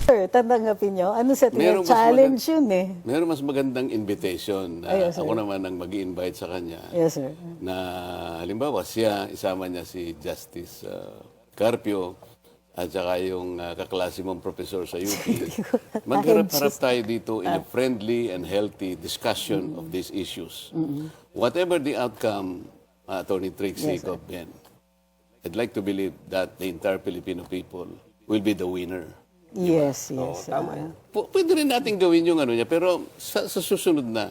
Sir, tatanggapin nyo. Ano sa tingin? Meron mas Challenge yun eh. Meron mas magandang invitation na Yes, sir. ako naman ang mag-i-invite sa kanya Yes, sir. na halimbawa siya, isama niya si Justice Carpio at saka yung kaklase mong professor sa UP. Magharap-harap tayo dito in a friendly and healthy discussion of these issues. Whatever the outcome, Attorney Trixie Ben, I'd like to believe that the entire Filipino people will be the winner. Yes, yes. Tama yan. Pwede rin natin gawin yung ano niya, pero sa susunod na,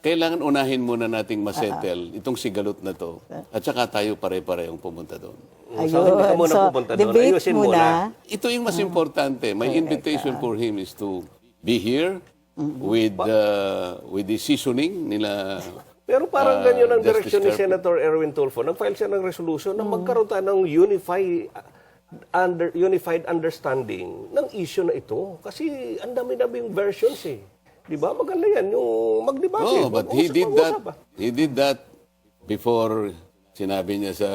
kailangan unahin muna nating masettle itong sigalot na to at saka tayo pare-parehong pumunta doon. So, hindi ka muna pupunta doon. debate Ayusin muna. Ito yung mas importante. My invitation for him is to be here with the seasoning nila. Pero parang ganyan ang Justice direksyon ni Carpio. Senator Erwin Tulfo. Nag-file siya ng resolution na magkaroon tayo ng unified understanding ng issue na ito. Kasi ang dami-dami yung versions eh. Di ba? Maganda yan yung magdebate. Oh, but he did that before sinabi niya sa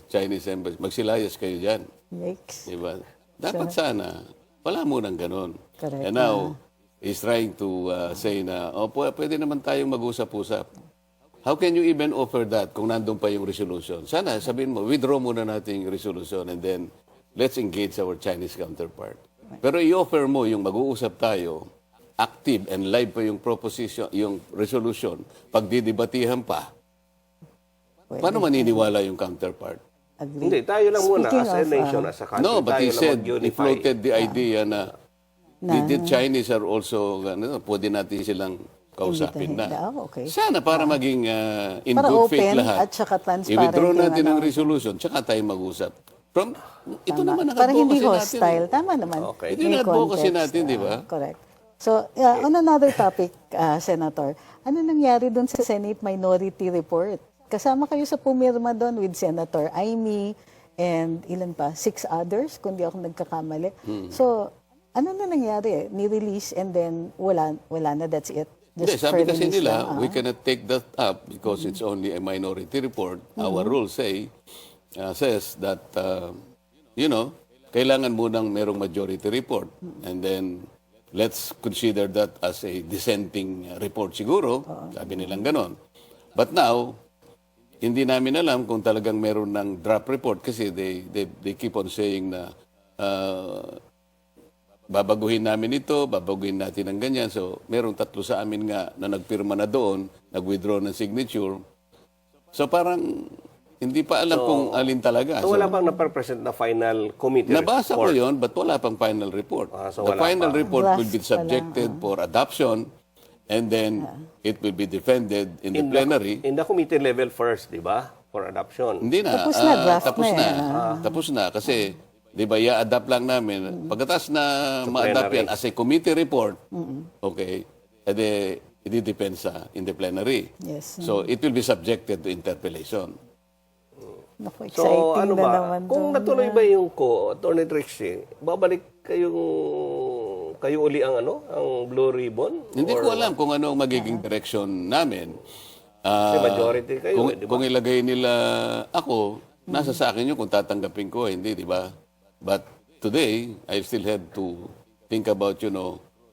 Chinese Embassy, magsilayas kayo dyan. Yikes. Di ba? Dapat sana, wala munang ganun. Correct. And now, he's trying to say na, pwede naman tayong mag-usap-usap. How can you even offer that kung nandun pa yung resolution? Sana, sabihin mo, withdraw muna natin yung resolution and then let's engage our Chinese counterpart. Pero i-offer mo yung mag-uusap tayo, active and live pa yung proposition, yung resolution, pagdidibatihan pa, paano maniniwala yung counterpart? Agree. Hindi, tayo lang muna Speaking as a of, nation, as a country. No, but he tayo said, lang he mag-unify. floated the idea na the Chinese are also, pwede natin silang kausapin na. Okay. Sana para maging in Para good faith open lahat. at saka transparent I-withdraw yung natin ang ano. resolution, tsaka tayo mag-usap. Ito Tama. naman Parang hindi naka-advocacy natin. hostile. Tama naman. Okay. Ito yung May advocacy context. natin, di ba? Correct. So, on another topic, Senator, ano nangyari doon sa Senate Minority Report? Kasama kayo sa pumirma doon with Senator Amy and ilan pa? 6 others, kung di ako nagkakamali. So, ano na nangyari? Ni-release and then wala na, that's it. Hindi, sabi kasi release nila, lang, we cannot take that up because it's only a minority report. Our rules says that, kailangan munang merong majority report. And then, let's consider that as a dissenting report siguro. Sabi nilang ganon. But now, hindi namin alam kung talagang meron ng draft report kasi they keep on saying na babaguhin namin ito, babaguhin natin ng ganyan. So, merong 3 sa amin nga na nagpirma na doon, nag-withdraw ng signature. So, parang hindi pa alam kung alin talaga. So, wala pang na-present na final committee Nabasa ko report. yon but wala pang final report. So The wala final pa. report will be Draft pa lang, subjected for adoption and then it will be defended in the plenary. In the committee level first, di ba? For adoption. Hindi na. Tapos na, draft tapos na na. yan, Tapos na. Kasi, di ba, i-adapt lang namin. Pagkatas na ma-adapt plenary. yan as a committee report, okay, edi, it depends in the plenary. Yes. So, it will be subjected to interpellation. Naku, So, exciting ano na ba? naman Kung doon. natuloy ba yung Attorney Trixie, babalik kayo uli ang Blue Ribbon? Hindi ko alam kung ano ang magiging direction namin. Kasi majority kayo, di ba? Kung ilagay nila ako, nasa sa akin yun kung tatanggapin ko, hindi, di ba? But today, I still have to think about,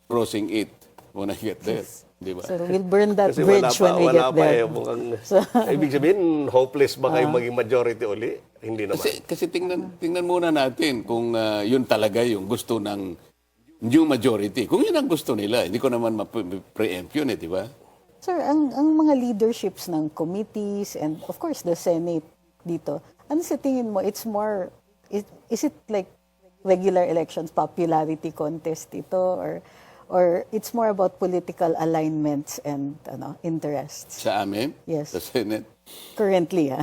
crossing it when I get there. Di ba? So, we'll burn that Kasi bridge when we get there. Mukhang, ibig sabihin, hopeless ba kayo maging majority uli? Hindi naman. Kasi tingnan muna natin kung yun talaga yung gusto ng new majority. Kung yun ang gusto nila, hindi ko naman ma-preempt yun, di ba? Sir, ang mga leaderships ng committees and of course the Senate dito, ano sa tingin mo, it's more, is it like regular elections, popularity contest ito, or it's more about political alignments and interests? Sa amin, Yes. sa Senate. Currently,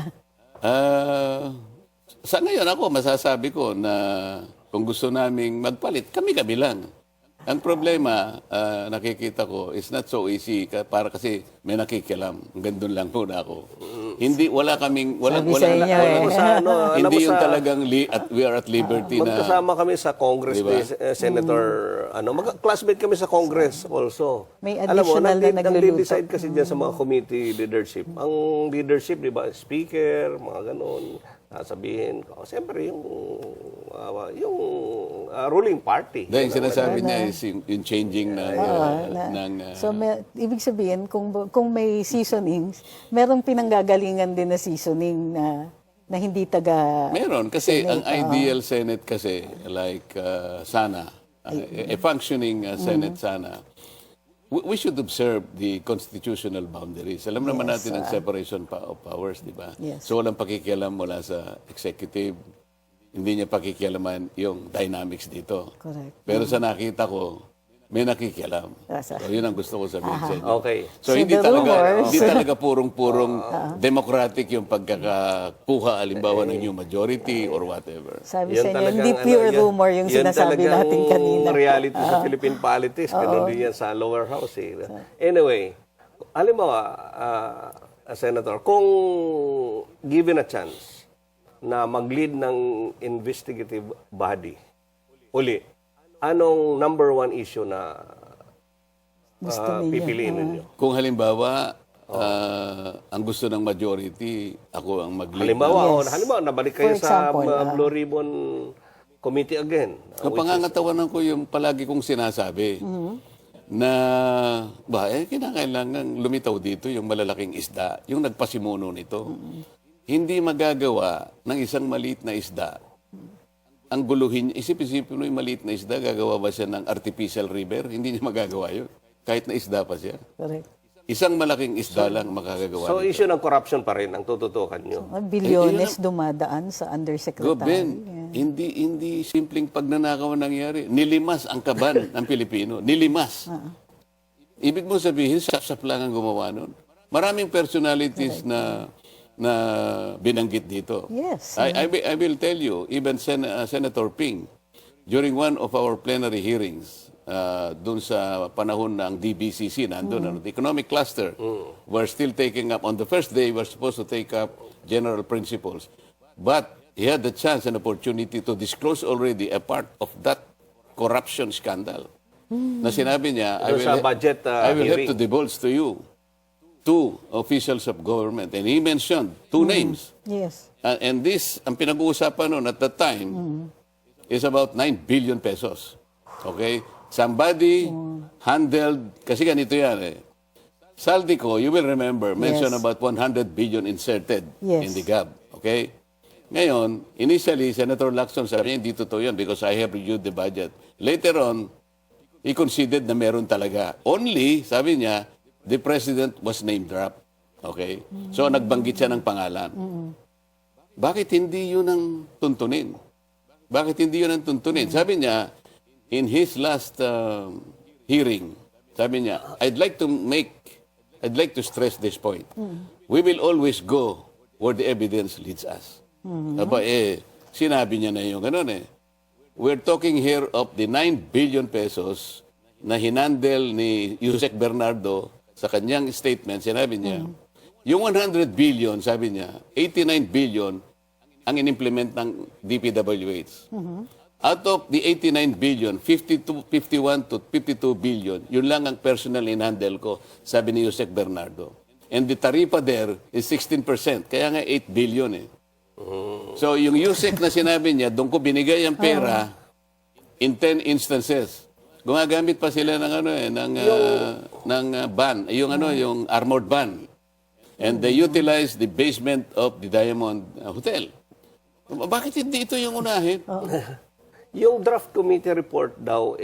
Sa ngayon ako, masasabi ko na kung gusto naming magpalit, kami-kami lang. Ang problema, nakikita ko, is not so easy para kasi may nakikialam. Gandun lang muna ako. Hindi, wala kaming, Sabi sa inyo, alam hindi mo yung sa- talagang we are at liberty na, Magkasama kami sa Congress Diba? ni Senator, classmate kami sa Congress also. May Alam mo, additional na nagluluto. decide kasi dyan sa mga committee leadership. Ang leadership, di ba, speaker, mga ganon, sasabihin, siyempre yung ruling party. Dahil yung sinasabi niya is yung changing So, ibig sabihin, kung may seasonings, merong pinanggagalingan din na seasoning na hindi taga... Meron, kasi ang ideal Senate kasi, like sana, a functioning Senate sana, we should observe the constitutional boundaries. Alam naman natin ang separation of powers, di ba? Yes. So walang pakikialam mula sa executive, hindi niya pakikialaman yung dynamics dito. Correct. Pero sa nakita ko, may nakikialam. Yes, sir. So yun ang gusto ko sabihin sa inyo. Okay. So, So hindi the talaga rumors- hindi talaga purong democratic yung pagkakakuha halimbawa ng new majority or whatever. Sabi Yan sa inyo, talagang, hindi pure rumor yung yan sinasabi talagang natin kanina. reality sa Philippine politics. Ganun din yan sa lower house. Anyway, halimbawa, Senator, kung given a chance na mag-lead ng investigative body, uli, anong number one issue na Gusto ninyo. pipiliin ninyo? Kung halimbawa, ang gusto ng majority, ako ang mag-lead. Halimbawa, nabalik kayo For sa example, Blue Ribbon Committee again. Kapangangatawanan ko yung palagi kong sinasabi na kinakailangan lumitaw dito yung malalaking isda, yung nagpasimuno nito. Hindi magagawa ng isang maliit na isda ang guluhin, isip-isipin mo yung maliit na isda, gagawa ba siya ng artificial river? Hindi niya magagawa yun. Kahit na isda pa siya. Correct. Isang malaking isda lang makagagawa. So, issue ng corruption pa rin ang tututukan nyo. Bilyones dumadaan sa undersecretary. Ben, hindi simpleng pagnanakaw ang nangyari. Nilimas ang kaban ng Pilipino. Nilimas. Ibig mo sabihin, sap-sap lang ang gumawa nun. Maraming personalities na binanggit dito. Yes. I will tell you, even Senator Ping, during one of our plenary hearings, doon sa panahon ng DBCC, nandun, the economic cluster, we're still taking up, on the first day, we're supposed to take up general principles. But he had the chance and opportunity to disclose already a part of that corruption scandal. Na sinabi niya, Doon sa budget I will have hearing. to divulge to you two officials of government. And he mentioned two names. Yes. And this, ang pinag-uusapan noon at that time, is about 9 billion pesos. Okay? Somebody handled, kasi ganito yan eh. Saldico, you will remember, mentioned about 100 billion inserted Yes. in the GAB. Okay? Ngayon, initially, Senator Lacson sabi niya, hindi totoo yan because I have reviewed the budget. Later on, he conceded na meron talaga. Only, sabi niya, the president was name dropped. Okay? So, nagbanggit siya ng pangalan. Bakit hindi yun ang tuntunin? Bakit hindi yun ang tuntunin? Sabi niya, in his last hearing, sabi niya, I'd like to stress this point. We will always go where the evidence leads us. Aba, sinabi niya na yung ganun eh. We're talking here of the 9 billion pesos na hinandel ni Yusek Bernardo sa kanyang statement. Sinabi niya, yung 100 billion, sabi niya, 89 billion ang inimplement ng DPWH. Out of the 89 billion, 51 to 52 billion, yun lang ang personal in-handle ko, sabi ni Yusek Bernardo. And the taripa there is 16%, kaya nga 8 billion eh. So yung Yusek na sinabi niya, doon ko binigay ang pera in 10 instances. Gumagamit pa sila ng van, yung armored van. And they utilize the basement of the Diamond Hotel. Bakit hindi ito yung unahin? Yung draft committee report daw,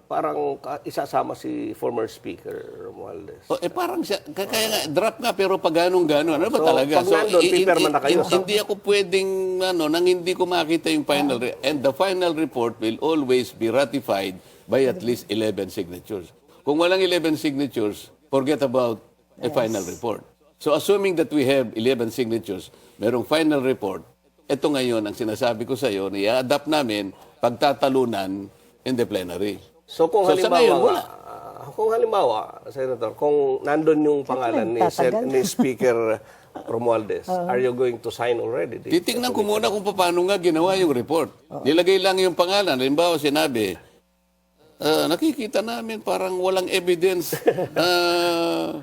parang isasama si former Speaker Romualdez. Parang siya, kaya nga, draft nga, pero pag ganong-ganon, ano ba So, talaga? pag nandun, pipirma na kayo. Hindi ako pwedeng, nang hindi ko makita yung final, and the final report will always be ratified by at least 11 signatures. Kung walang 11 signatures, forget about a final report. So, assuming that we have 11 signatures, merong final report, ito ngayon ang sinasabi ko sa iyo, i-adapt namin pagtatalunan in the plenary. So kung sa ngayon, wala. halimbawa, Senator, kung nandun yung pangalan ni Speaker Romualdez, are you going to sign already? Titingnan ko muna kung paano nga ginawa yung report. Nilagay lang yung pangalan. Halimbawa, sinabi, nakikita namin parang walang evidence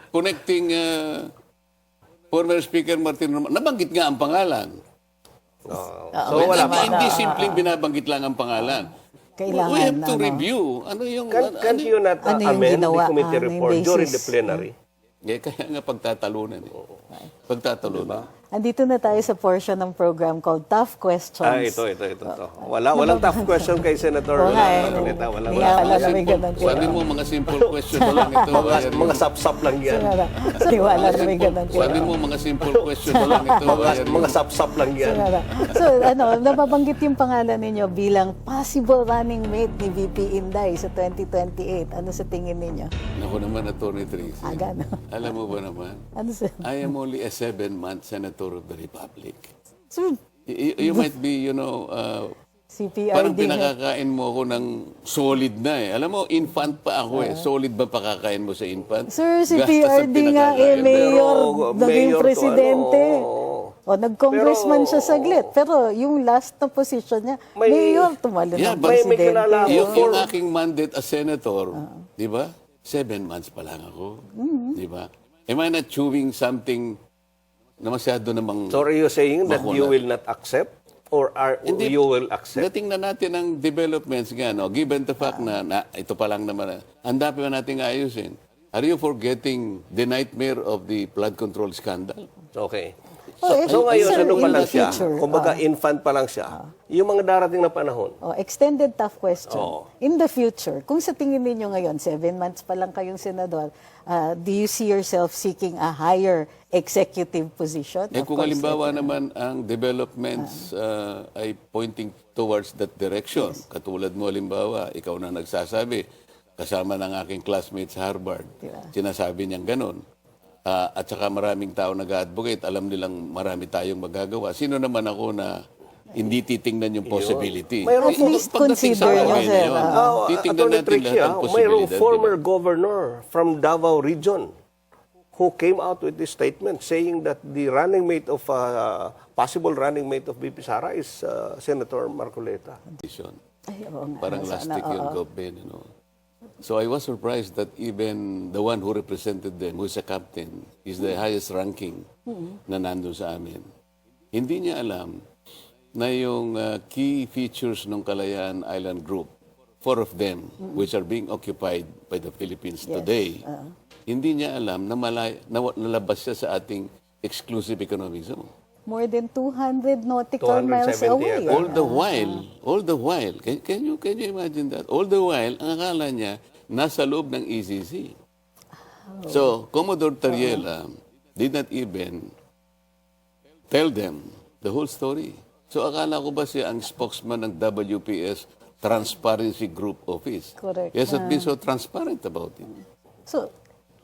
connecting former Speaker Martin Romualdez. Nabanggit nga ang pangalan. So wala pa. Hindi simpleng binabanggit lang ang pangalan. Kailangan, We have to review. Ano yung... Can't you not ano yung amend ginawa? the committee Ano yung report during basis? the plenary? Kaya nga pagtatalunan. Pagtatalunan. Andito na tayo sa portion ng program called Tough Questions. Ito. Walang tough question kay Senator Oo nga eh. Marcoleta. Wala. Kaya pala na may ganun. Sabi mo, mga simple question lang ito. Mga sap-sap lang yan. So, wala na may ganun. Sabi mo, mga simple question lang ito. Mga sap-sap lang yan. So, nababanggit yung pangalan ninyo bilang possible running mate ni VP Inday sa 2028. Ano sa tingin ninyo? Naku naman, Atty. Tracy. Gano? Alam mo ba naman, Ano sa... I am only a 7-month senator of the Republic. So, You might be, CPRD parang nga. pinakakain mo ako ng solid na eh. Alam mo, infant pa ako eh. Solid ba pakakain mo sa infant? Sir, si Gastos ang PRD nga pinakakain. mayor, naging mayor to presidente. ano. O, nag-congressman siya saglit. Pero yung last na position niya, mayor, tumalo Yeah, ng but- may presidente. kilala ako. Yung aking mandate as senator, di ba? 7 months pa lang ako. Di ba? Am I not chewing something na masyado namang... So are you saying that you Makunat. will not accept or you will accept? Natingnan natin ang developments nga, no? Given the fact na ito pa lang naman, ang dami pa nating ayusin. Are you forgetting the nightmare of the flood control scandal? Okay. Oh, So ngayon, sir, ano pa in lang the siya? future, Kumbaga, infant pa lang siya. Yung mga darating na panahon. Extended tough question. Oo. In the future, kung sa tingin ninyo ngayon, 7 months pa lang kayong senador, do you see yourself seeking a higher executive position? Eh Of kung course, halimbawa naman ang developments ay pointing towards that direction, katulad mo halimbawa, ikaw na nagsasabi, kasama ng aking classmate sa Harvard, Diba? sinasabi niyang ganon. At saka maraming tao nag-advocate, alam nilang marami tayong magagawa. Sino naman ako na hindi titingnan yung possibility? Mayroon At least Pagdating sa consider bagay nyo, na sir. yun, titingnan Attorney natin Trixie, lahat ng mayroong posibilidad. former diba? governor from Davao region who came out with this statement saying that the running mate of, possible running mate of BP Sara is Senator Marcoleta. Ay, oo nga. Parang last week yun, Gobben, So I was surprised that even the one who represented them, who is a captain, is the highest ranking na nandun sa amin. Hindi niya alam na yung key features ng Kalayaan Island Group, 4 of them, which are being occupied by the Philippines today, hindi niya alam na nalabas siya sa ating exclusive economic zone. More than 200 nautical miles 270 away. ata. All the while, can you imagine that? All the while, ang akala niya, nasa loob ng ECC. So, Commodore Tariela did not even tell them the whole story. So, akala ko ba siya ang spokesman ng WPS Transparency Group Office? Correct. He has not been so transparent about it. So,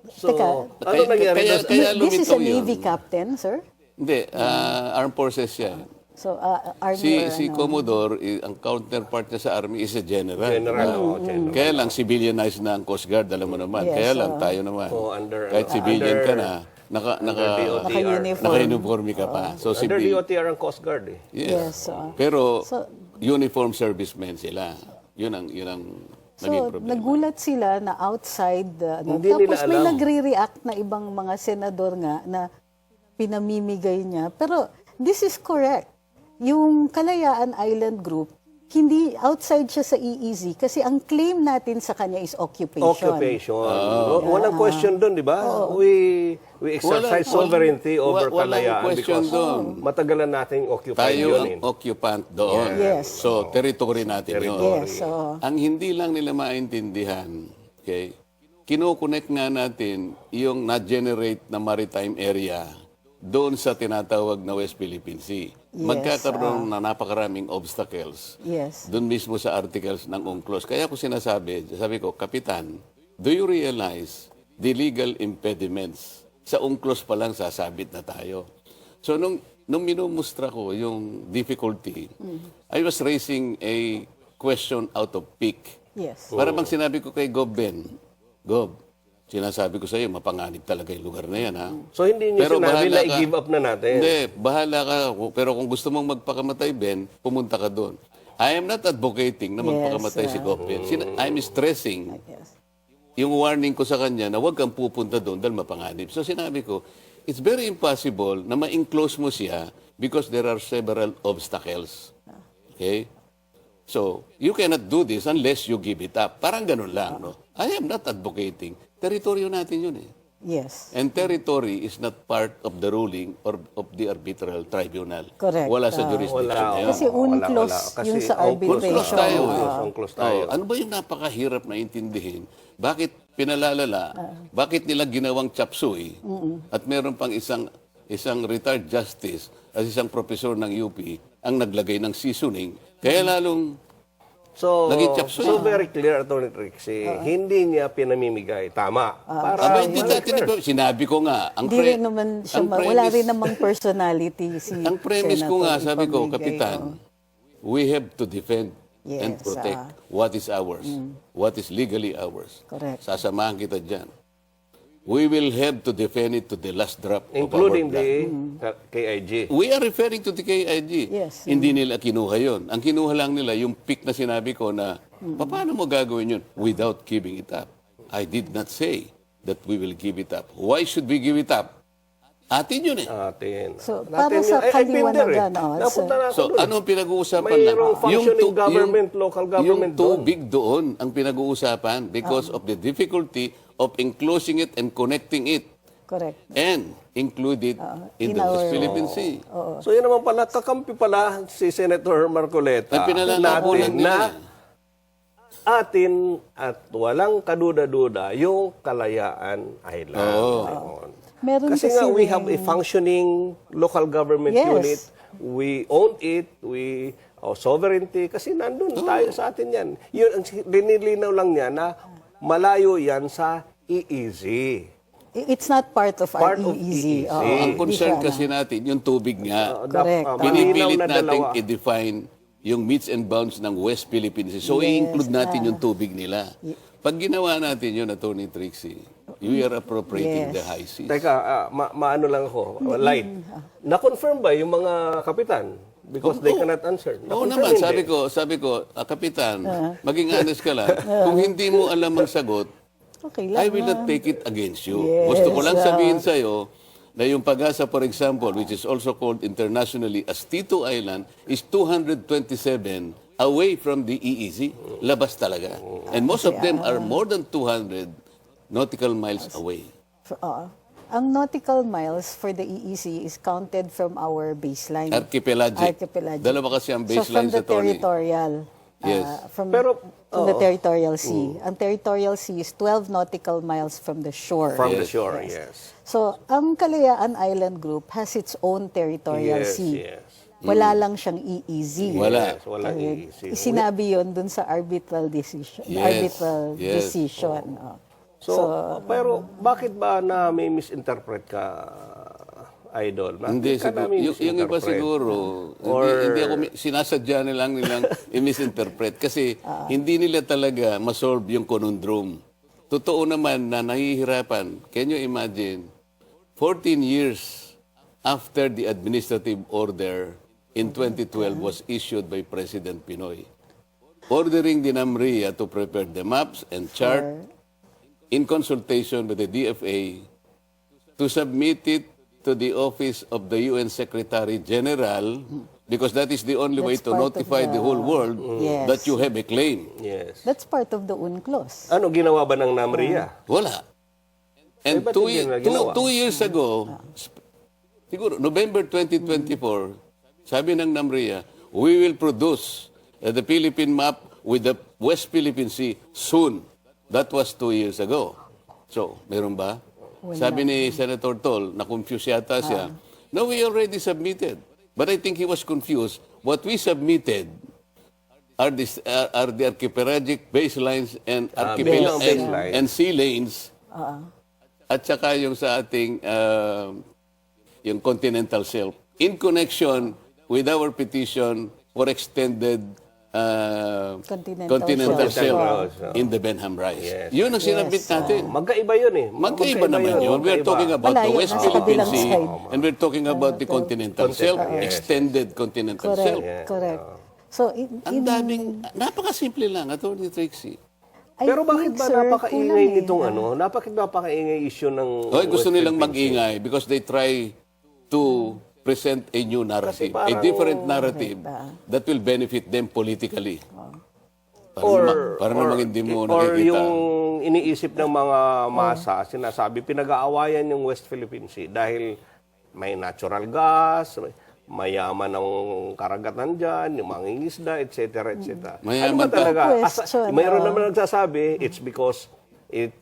So, teka, ano nangyari doon? Kaya this is a lumitaw yun. Navy captain, sir? Hindi, armed forces siya. So, Army or Si ano? Commodore, ang counterpart niya sa Army is a general. General, general. Kaya lang, civilianized na ang Coast Guard, alam mo naman. Yes, Kaya lang, tayo naman. Kahit civilian ka na, naka-uniforme ka pa. So, Under DOTR ang Coast Guard eh. Yes. Pero, So- uniform servicemen sila. Yun ang naging So, problema. nagulat sila na outside, Hindi tapos nila may alam. nagre-react na ibang mga senador nga na pinamimigay niya. Pero this is correct. Yung Kalayaan Island Group, hindi outside siya sa EEZ kasi ang claim natin sa kanya is occupation. Occupation. Walang question doon, di ba? We exercise sovereignty over walang Kalayaan question because doon. matagalan nating occupied Tayo yun. ang occupant doon. Yes. So, territory natin yun. Yes, oo. Ang hindi lang nila maintindihan, okay, kinokonect nga natin yung na-generate na maritime area doon sa tinatawag na West Philippine Sea. Magkakaroon na napakaraming obstacles Yes. doon mismo sa articles ng UNCLOS. Kaya ko sabi ko, Kapitan, do you realize the legal impediments? Sa UNCLOS pa lang sasabit na tayo. So, nung minumustra ko yung difficulty, I was raising a question out of pique. Yes. Para bang sinabi ko kay Gob Ben, Gob, sinasabi ko sa iyo, mapanganib talaga yung lugar na yan, ha? So hindi niyo sinabi bahala na ka. i-give up na natin. Hindi, bahala ka. Pero kung gusto mong magpakamatay, Ben, pumunta ka doon. I am not advocating na magpakamatay si Gob Ben. I'm stressing Yes. yung warning ko sa kanya na huwag kang pupunta doon dahil mapanganib. So sinabi ko, it's very impossible na ma-enclose mo siya because there are several obstacles. Okay? So, you cannot do this unless you give it up. Parang ganun lang, no? I am not advocating. Teritoryo natin yun eh. Yes. And territory is not part of the ruling or of the arbitral tribunal. Correct. Wala sa jurisdiction na yan. Kasi unclos yung sa arbitration. Unclos tayo eh. Unclos tayo. Ano ba yung napakahirap na intindihin? Bakit pinalalala? Bakit nila ginawang chop suey? At meron pang isang retired justice at isang professor ng UP ang naglagay ng seasoning. Kaya lalong So, naging chop suey. so very clear, Atty. Trixie, hindi niya pinamimigay. Tama. Aba, hindi natin sinabi ko nga. Hindi rin naman siya, wala rin namang personality si Ang premise ko nga, sabi ko, ipamigay, Kapitan, we have to defend and Yes, protect what is ours, what is legally ours. Correct. Sasamahan kita dyan. We will have to defend it to the last drop Including of our the blood. KIG. We are referring to the KIG. Yes. Hindi nila kinuha yon. Ang kinuha lang nila, yung pick na sinabi ko na, paano mo gagawin yun without giving it up? I did not say that we will give it up. Why should we give it up? Atin yun eh. Atin. So, Natin para yun. sa I've been there kaliwanagan, eh. Napunta na ako So, doon. anong pinag-uusapan lang? Mayroong functioning government, local government Yung tubig doon ang pinag-uusapan because of the difficulty of enclosing it and connecting it Correct. and include it in the West Philippine Sea. So yun naman pala, kakampi pala si Senator Marcoleta Ang pinalalako lang natin nila. na atin at walang kaduda-duda yung Kalayaan Island. Ayun. Meron Kasi nga, we ring- have a functioning local government Yes. unit. We own it. Sovereignty. Kasi nandun tayo sa atin yan. Yun, ang linilinaw lang niya na malayo yan sa EEZ. It's not part of Part our of EEZ. EEZ. Oo, Ang hindi concern siya kasi natin, yung tubig nga, Correct. Malinaw pinipilit na natin dalawa. i-define yung meets and bounds ng West Philippine Sea. So, i-include natin yung tubig nila. Pag ginawa natin yun, Atty. Trixie, we are appropriating the high seas. Teka, maano lang ako, light. Na-confirm ba yung mga kapitan? Because they cannot answer. Oo Na-confirm naman, hindi? sabi ko, Kapitan, maging honest ka lang. Kung hindi mo alam ang sagot, Okay lang. I will not take it against you. Yes, Gusto ko lang sabihin sa'yo na yung Pag-asa, for example, which is also called internationally as Tito Island, is 227 away from the EEZ. Labas talaga. And most of them are more than 200 nautical miles away. Ang nautical miles for the EEZ is counted from our baseline. Archipelagic. Dalawa kasi ang baseline so from the sa Tony. territorial. Yes. From Pero, the territorial sea. Ang territorial sea is 12 nautical miles from the shore. From the shore, yes. So, ang Kalayaan Island Group has its own territorial Yes, sea. yes. Wala lang siyang EEZ. Wala. Yes, walang EEZ. Sinabi yon dun sa arbitral decision. Yes, Arbitral yes. decision. So, pero bakit ba na may misinterpret ka, Idol? Bakit Hindi, ka siguro, namin yung iba misinterpret? siguro, Or- hindi ako, sinasadya nilang i-misinterpret kasi hindi nila talaga masolve yung conundrum. Totoo naman na nahihirapan. Can you imagine, 14 years after the administrative order in 2012 was issued by President Pinoy, ordering the NAMRIA to prepare the maps and chart in consultation with the DFA to submit it to the office of the UN Secretary General because that is the only way That's to part of notify the whole world Yes. that you have a claim. Yes. That's part of the UNCLOS. Ano ginawa ba ng NAMRIA? Wala. And ba't two, hindi na two, ginawa? 2 years ago, siguro, November 2024, sabi ng NAMRIA, we will produce the Philippine map with the West Philippine Sea soon. That was 2 years ago. So, meron ba? Sabi ni Senator Tol, na-confuse yata siya. No, we already submitted. But I think he was confused. What we submitted are the archipelagic baselines and baselines. and sea lanes. At saka yung sa ating yung continental shelf in connection with our petition for extended Continental shelf shelf. in the Benham Rise. Yes. Yun ang sinabit natin. Magkaiba yun eh. Magkaiba naman yun. We are talking about the Malayo, West nasa Philippine kabilang Sea side. and we're talking about the continental shelf, extended continental shelf. Correct. So, Ang daming, napakasimple lang, Atty. Trixie. Pero bakit ba napakaingay nitong ano? Bakit napakaingay issue ng... Hoy, gusto West nilang Philippine Sea? mag-ingay because they try to present a new narrative, a parang- different narrative Correct, that will benefit them politically. Para or namang hindi mo or nakikita. yung iniisip ng mga masa, sinasabi, pinag-aawayan yung West Philippine Sea dahil may natural gas, mayaman ang karagatan dyan, yung mga isda, etc. etc. Ano Mayaman ba talaga? Question, Mayroon naman nagsasabi, it's because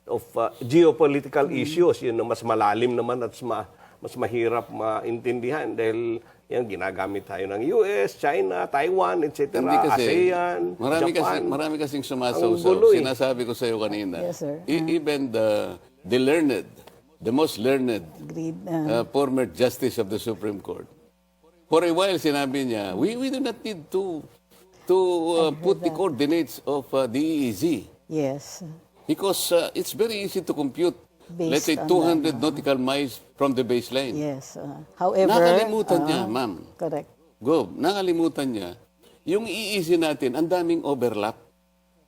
of geopolitical issues. Yun na mas malalim naman at mas mahirap maintindihan dahil yan, ginagamit tayo ng US, China, Taiwan, etc. Hindi kasi, ASEAN, Japan. marami kasing Ang sumasawsaw. gulo eh. Sinasabi ko sa iyo kanina. Yes, sir. Even the learned, the most learned Agreed. former justice of the Supreme Court, for a while sinabi niya, we do not need to put the coordinates of the EEZ Yes. because it's very easy to compute, Based let's say, on 200 nautical miles from the baseline. Yes. However, Nakalimutan niya, ma'am. correct. Nakalimutan niya, yung EEZ natin, ang daming overlap.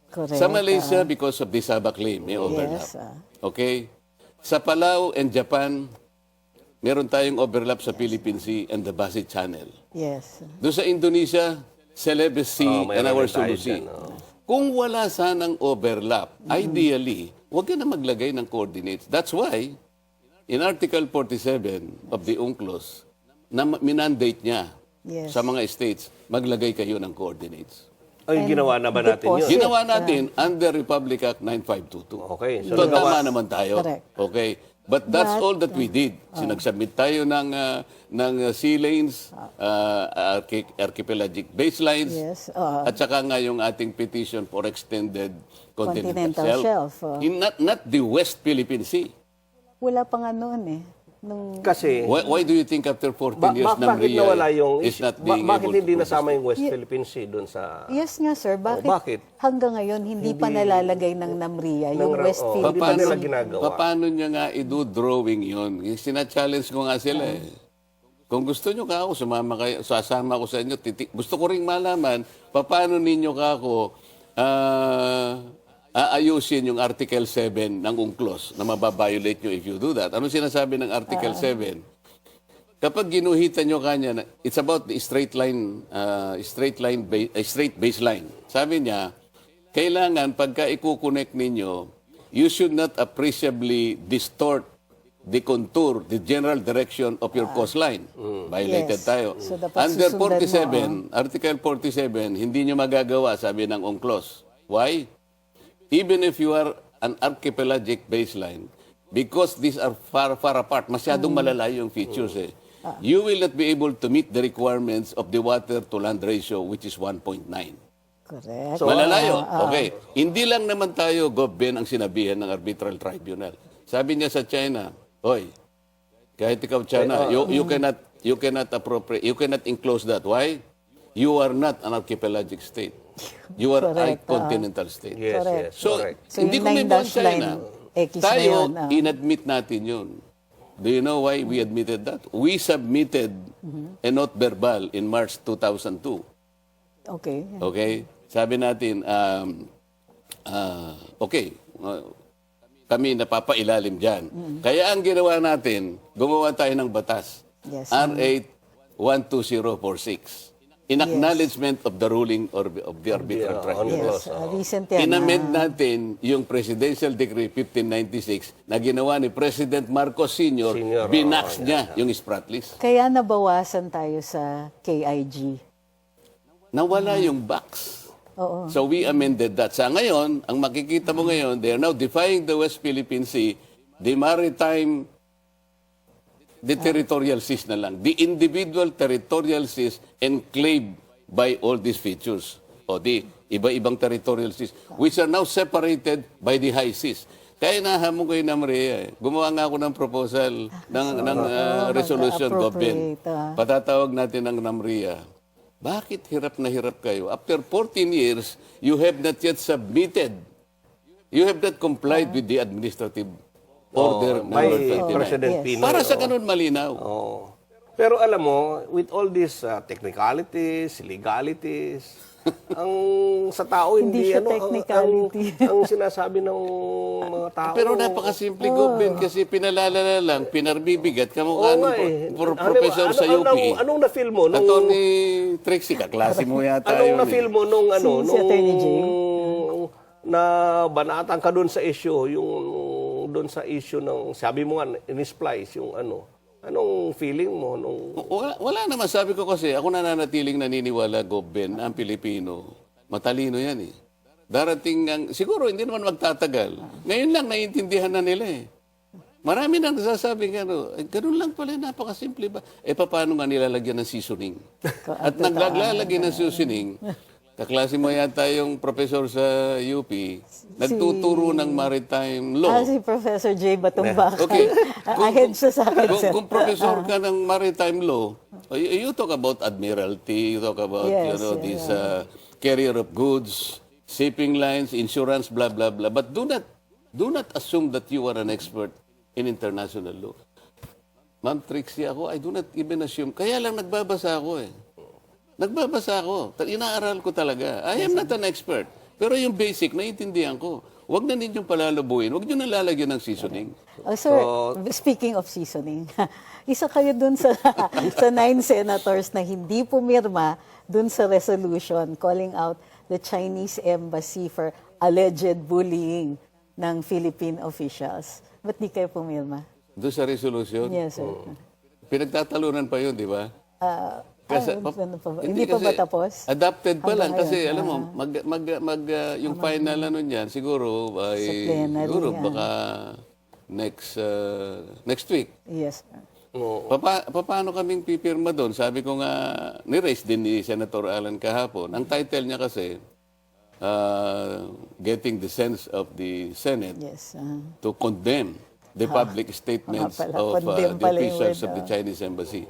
Correct. Sa Malaysia, because of the Sabah claim, may overlap. Yes. Okay? Sa Palau and Japan, meron tayong overlap sa Philippine Sea and the Basi Channel. Yes. Doon sa Indonesia, Celebes Sea and mayroon our din tayo Sulu Sea. dyan, Kung wala sanang overlap, ideally, huwag ka na maglagay ng coordinates. That's why, in Article 47 of the UNCLOS, na minandate niya Yes. sa mga states, maglagay kayo ng coordinates. Ay, ginawa na ba natin yun? deposit. Ginawa natin under Republic Act 9522. Okay. So, So, nagawa, tama naman tayo. Correct. Okay. But that's all that we did. Sinagsubmit tayo ng sea lanes, archipelagic baselines, Yes. at saka nga yung ating petition for extended continental, Continental shelf. shelf, Not the West Philippine Sea. Wala pa nga noon eh. Nung, kasi, Why do you think after 14 years ng bakit RIA nawala yung, is not being bakit able hindi to nasama yung West Philippine Sea doon sa... yes nga sir, bakit, bakit? hanggang ngayon hindi pa nalalagay ng NAMRIA yung Ng- West oh, Philippine hindi pa nila Sea? ginagawa. Paano niya nga i-do-drawing yun? Sina-challenge ko nga sila eh. Kung gusto nyo ka ako, sasama ko sa inyo. Gusto ko ring malaman, paano ninyo ka ako aayusin yung Article 7 ng UNCLOS na mababiolate nyo if you do that. Ano sinasabi ng Article 7? Kapag ginuhitan nyo kanya, it's about the straight baseline. Sabi niya, kailangan pagka i-connect ninyo, you should not appreciably distort the contour, the general direction of your coastline. Violated Yes. tayo. So, dapat Under susundan 47, Article 47, hindi nyo magagawa, sabi ng UNCLOS. Why? Even if you are an archipelagic baseline, because these are far apart, masyadong malalayo yung features eh. You will not be able to meet the requirements of the water-to-land ratio, which is 1.9. Correct. Malalayo. Okay. Hindi lang naman tayo, Gov. ang sinabihan ng arbitral tribunal. Sabi niya sa China, Hoy, kahit ikaw China, you cannot appropriate, you cannot enclose that. Why? You are not an archipelagic state. You are a Correct, continental state. Yes, Correct. yes, So, correct. So, hindi yung ko may nine buwan dash line, China. X na Tayo, yun, inadmit natin yun. Do you know why we admitted that? We submitted a note verbal in March 2002. Okay. Okay? Sabi natin, kami napapailalim dyan. Kaya ang ginawa natin, gumawa tayo ng batas. Yes. R8 12046. In acknowledgement of the ruling of the arbitral tribunal. Yes. Recent yan. Inamend natin yung Presidential Decree 1596 na ginawa ni President Marcos Sr. Senior, Binax niya yung Spratlys. Kaya nabawasan tayo sa KIG. Nawala yung box. Oo. So we amended that. Sa ngayon, ang makikita mo ngayon, they are now defying the West Philippine Sea, the maritime, the territorial seas na lang. The individual territorial seas enclaved by all these features. O the iba-ibang territorial seas, which are now separated by the high seas. Kaya nahamon ko yung NAMRIA. Gumawa nga ako ng proposal ng resolution, mag-appropriate, Govben. Patatawag natin ng NAMRIA. Bakit hirap na hirap kayo? After 14 years, you have not yet submitted. You have not complied with the administrative order By number 29. President Yes. Pinoy. Para sa ganun malinaw. Oo. Pero alam mo, with all these technicalities, legalities, ang sa tao Hindi hindi, siya ano, technicality. ang sinasabi ng mga tao. Pero napakasimple, Govben, kasi pinalalala lang, pinarbibigat, kamukha Oo ng nga eh. professor sa UP. Anong na-feel mo? Nung, Attorney Trixie, kaklase mo yata anong yun. na-feel mo nung ano? Si Attorney Jing? Na banatan ka doon sa issue, yung doon sa issue ng, sabi mo nga, in-splice, yung ano. Anong feeling mo nung... Wala naman. Sabi ko kasi, ako nananatiling naniniwala, Govben, ang Pilipino, matalino yan eh. Darating ang... Siguro, hindi naman magtatagal. Ngayon lang, naiintindihan na nila eh. Marami nang nasasabing ganun lang pala, napakasimple ba? Paano nga nilalagyan ng seasoning? At naglalagay ng seasoning, kaklase mo yata yung professor sa UP, nagtuturo ng maritime law. Si Professor J. Batumbaka. Okay. Ahead siya sa akin. Kung professor ka ng maritime law, you talk about admiralty, you talk about Yes, this carrier of goods, shipping lines, insurance, blah blah blah. But do not assume that you are an expert in international law. Ma'am Trixie, I do not even assume. Kaya lang nagbabasa ako eh. Nagbabasa ako. Inaaral ko talaga. I am not an expert. Pero yung basic, naiintindihan ko. Huwag na ninyong palalabuin. Huwag nyo na lalagyan ng seasoning. Sir, speaking of seasoning, isa kayo dun sa 9 senators na hindi pumirma dun sa resolution calling out the Chinese embassy for alleged bullying ng Philippine officials. Ba't di kayo pumirma? Doon sa resolution, Yes, sir. pinagtatalunan pa yun, di ba? Kasi, Hindi pa ba tapos? Adapted pa lang Hanggang kasi ngayon, alam mo yung final ano niyan siguro Sa plenary, siguro baka next week. Yes, sir. Paano kaming pipirma doon? Sabi ko nga ni-raise din ni Senator Alan kahapon. Ang title niya kasi getting the sense of the Senate Yes. to condemn the public statements pala, of condemn the pala yung officials word, of the Chinese embassy.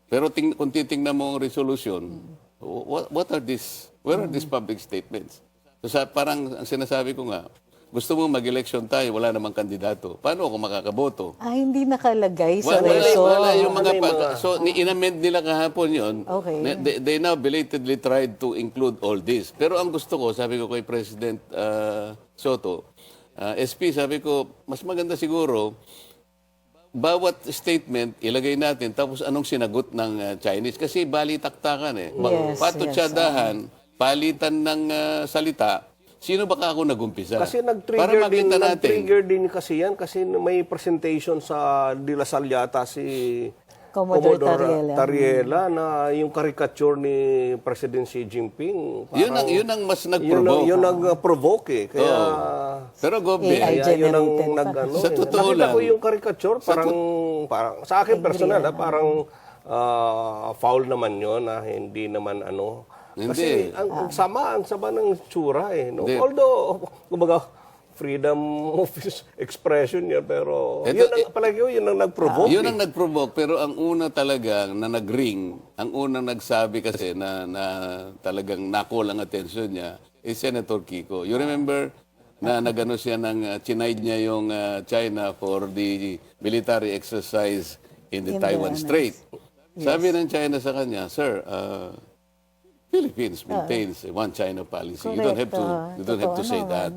Pero kung titingnan mo ang resolution, what are these? Where are these public statements? So parang ang sinasabi ko nga, gusto mo mag-election tayo, wala namang kandidato. Paano ako makakaboto? Hindi nakalagay sa Wala resolution. yung mga so inamend nila kahapon yon. Okay. They now belatedly tried to include all this. Pero ang gusto ko, sabi ko kay President Soto, SP, sabi ko, mas maganda siguro, bawat statement ilagay natin tapos anong sinagot ng Chinese kasi balitaktakan eh. Yes, Patutsadahan, palitan ng salita. Sino baka ako nagumpisa? Kasi Para makita natin. nag-trigger din kasi yan kasi may presentation sa De La Salle yata si Commodore Tariela na yung caricature ni President Xi Jinping. Yun ang mas nag-provoke. Yun nag-provoke eh. Kaya Pero Gobe, AI kaya yun ang generated pa. Sa totoo nakita lang. ko yung caricature, parang sa akin personal, parang foul naman yun, hindi naman ano. Kasi ang sama ng tsura eh. No? Although, kumbaga, freedom of expression yun, pero palagi yun ang nag-provoke. Yun ang nag-provoke, pero ang una talaga na nag-ring, ang unang nagsabi kasi na talagang nakulang atensyon niya, is Senator Kiko. You remember na nagano siya chinaid niya yung China for the military exercise in the Taiwan Strait. Sabi ng China sa kanya, Sir, Philippines maintains a one China policy. You don't have to say that.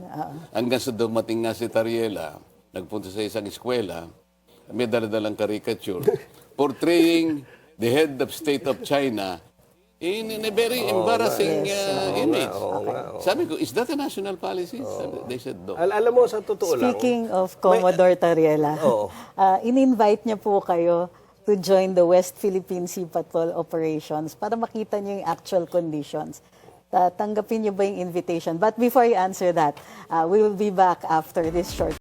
Hanggang sa dumating nga si Tariela, nagpunta sa isang eskwela, may daladalang caricature, portraying the head of state of China in a very embarrassing image. Sabi ko, is that a national policy? They said, no. Alam mo, sa totoo lang. Speaking of Commodore Tariela, in-invite niya po kayo to join the West Philippine Sea Patrol operations para makita niyo yung actual conditions. Tanggapin niyo ba yung invitation? But before you answer that, we will be back after this short